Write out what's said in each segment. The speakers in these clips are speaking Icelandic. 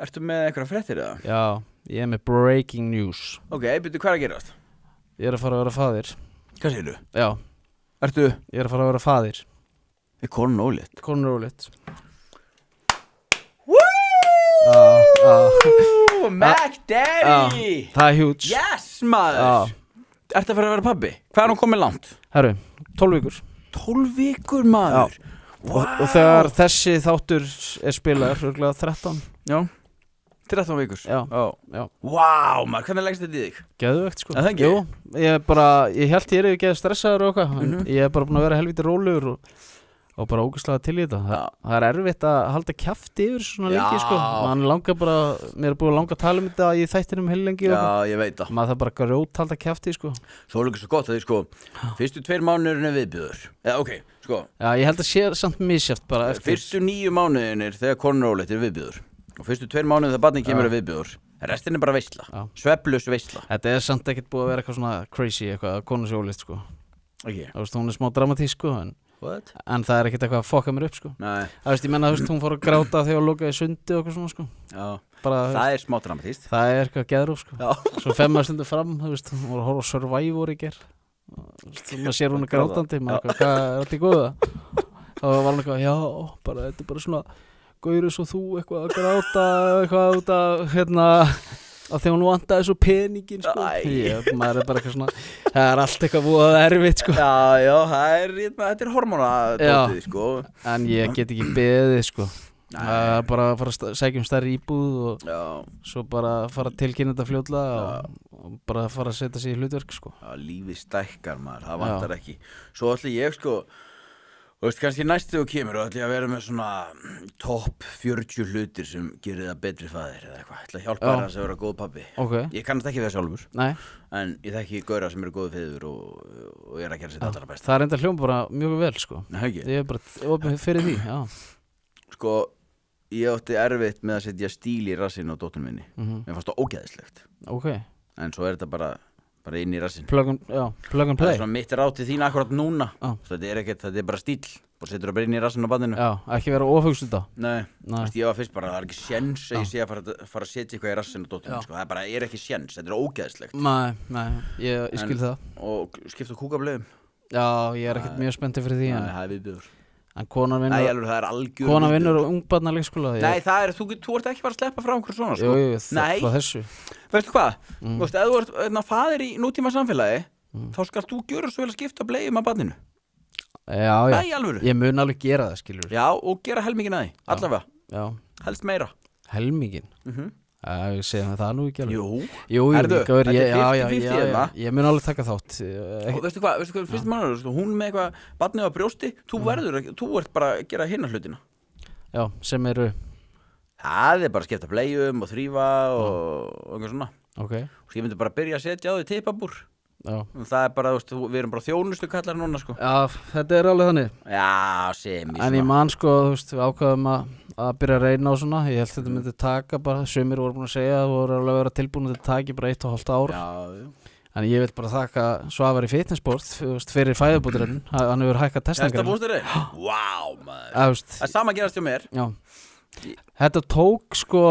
Ertu með einhverja fréttir eða? Já, ég með breaking news. Ok, byrju, hvað að gerast? Ég að fara að vera faðir. Hvað segirðu? Já, Ertu? ég að fara að vera faðir. Konun ólétt. Konur ólétt. Woo! Mac Daddy! Það huge. Yes, maður! Ertu að fara að vera pabbi? Hvað hún komið langt? Herru, 12 vikur. 12 vikur, maður! Og þegar þessi þáttur spilaður, örgulega 13. Já, 13 vikur. Já. Wow, maður, hvernig leggst þetta í þig? Geðvegt, sko. Það ekki? Jú, ég held ég ekki stressaður og eitthvað, en ég bara búin að vera helviti rólegur og bara ógeðslega til í þetta. Það erfitt að halda kjafti yfir svona lengi, sko. Man langar bara, mér búið að langa að tala þetta í þættinum heilengi. Já, ég veit það. Maður það bara grjót halda kjafti, sko. Svo er líka svo gott að því, sko, fyrstu 2 mánuðurinn viðbjöður. Já, ok, sko. Já, ég held að sé samt misjæft bara eftir. Fyrstu 9 mánuðinir þegar konur ólétt viðbjöður. Og fyrstu 2 mánuðir þegar barnið kemur viðbjöður. Restin bara veisla. Svefnlaus veisla. Þetta samt ekkert búið að vera eitthvað svona crazy eitthvað að konur sé ólétt, sko. Okay. Hún smá dramatísk, sko, en það ekkert eitthvað að fokka mér upp, sko. Nei. Ég menna, hún fór að gráta þegar hún lokaði sundi og eitthvað svona, sko. Já, bara, það smá dramatískt. Það eitthvað geðrúf, sko. Já. Svo 5 stundir fram, hún var að horfa á Survivor í ger. Maður sér hún grátandi, maður hvað þetta í góða? Þá var hann eitthvað, já, bara, þetta bara svona gaurus og þú eitthvað að gráta eitthvað út af, að þegar hún vantaði svo peningin, sko. Maður bara eitthvað svona, það allt eitthvað búið erfitt, sko. Já, þetta hormónadótið, sko. En ég get ekki beðið, sko. Bara að fara að sækja stærri íbúð og svo bara fara að tilkynna þetta fljótlega og bara fara að setja sig í hlutverk, sko. Já, lífið stækkar, maður, það vantar ekki. Svo ætla ég, sko, þú veist, kannski næst þegar þú kemur og ætla ég að vera með svona topp 40 hlutir sem gerir það betri faðir eða eitthvað. Ætla að hjálpa þér að vera góð pabbi. Okay. Ég kannast ekki það sjálfur. Nei. En ég þekki gaura sem eru góði feður og ég að gera sitt allra besta. Það enda hljóm bara mjög vel, sko. Nei, ekki. Ég bara opið fyrir því, já. Sko, ég átti erfitt með að setja stíl í rassinn á dóttunum minni. Mér fannst það ógeðslegt. Ok. En svo þetta bara inn í rassinn. Plug and play. Það svona mitt ráð til þín akkurat núna. Þetta er bara stíl. Bara setur það bara inn í rassinn á barninu. Já, ekki vera ofhugst þetta. Nei. Ég var fyrst bara, það er ekki séns að ég sé að fara að setja eitthvað í rassinn á dóttunum. Sko. Það bara ekki séns, þetta er ógeðslegt. Nei, ég skil það. Og skipta kúkablöðum. Já, ég ekkert mjög spenntið fyrir því. Nei, það viðbjóður. En konan vinnur og ungbarnaleikskóla. Nei, þú ert ekki bara að sleppa frá einhverju svona, sko. Jú, frá þessu. Veistu hvað? Þú veist, ef þú ert faðir í nútíma samfélagi, þá skal þú gjöra svo vel að skipta bleium af barninu. Já. Nei, alvöru. Ég mun alveg gera það, skilur. Já, og gera helmingin að því, allavega. Já. Helst meira. Helmingin? Ég segi það nú ekki alveg. Jú, þetta er 50-50 ég mun alveg taka þátt. Og veistu hvað, fyrst mann, hún með eitthvað barnið á brjósti, þú ert bara að gera hinna hlutina. Já, sem eru? Það er bara að skipta bleium og þrífa og eitthvað svona. Ok. Og ég myndi bara að byrja að setja á því tippabúr. Já. Það er bara, við erum bara þjónustu kallar núna, sko. Já, þetta er alveg þannig. Já, sem í svona. En ég man, sko, við ákvaðum að byrja að reyna á svona. Ég held þetta myndi taka bara, sumir voru búin að segja að voru alveg að vera tilbúin að taka bara 1,5 ár. Já. En ég vil bara þakka Svavari Fitnessport fyrir fæðubúturinn. Hann hefur hækkað testangræn. Þetta bústurinn? Vá, maður. Það er sama gerast hjá mér. Já. Þetta tók, sko,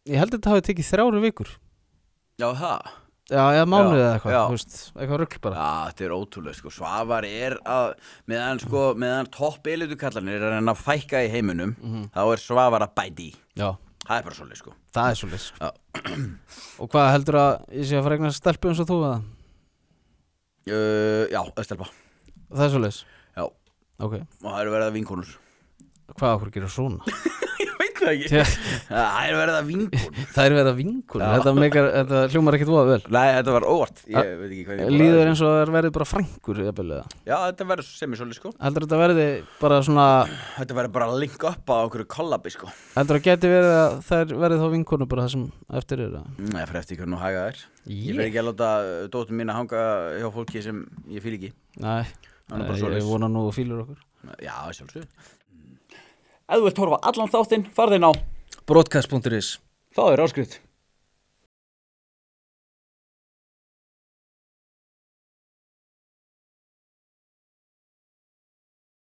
ég held þetta hafi tekið 3 vikur. Já, það. Já, eða mánuð eða eitthvað, þú veist, eitthvað rugl bara. Já, þetta er ótrúlega, sko, Svavar að, meðan topp elidukallarnir að reyna að fækka í heiminum, þá er Svavar að bæti í. Já. Það er bara svolítið, sko. Það er svolítið, sko. Já. Og hvað heldur að ég sé að fara eignast stelpu eins og þú, eða? Já, stelpa. Það er svolítið? Já. Ok. Og það eru verið að vinkonur. Hvað okkur gerir svona? Það er verið að vinkonur. Það er verið að vinkonur. Þetta hljómar ekkert voða vel. Nei, þetta var óvart. Ég veit ekki hvað ég líður eins og það verið bara frængur. Já, þetta verið semi-svolítið, sko. Heldur þetta verið bara svona, þetta verið bara að linka upp á einhverju kollabi, sko. Heldur það geti verið að það verið þá vinkonur bara það sem eftir er? Nei, fyrir eftir hvernig haga þær. Ég fer ekki að láta dóttur mín að hanga hjá fólki sem ég fíl ekki. Nei, ég vona nú og fílur okkur. Já, sjálfsög. Ef þú vilt horfa allan þáttinn, farðu inn á broadcast.is. Það er áskrift.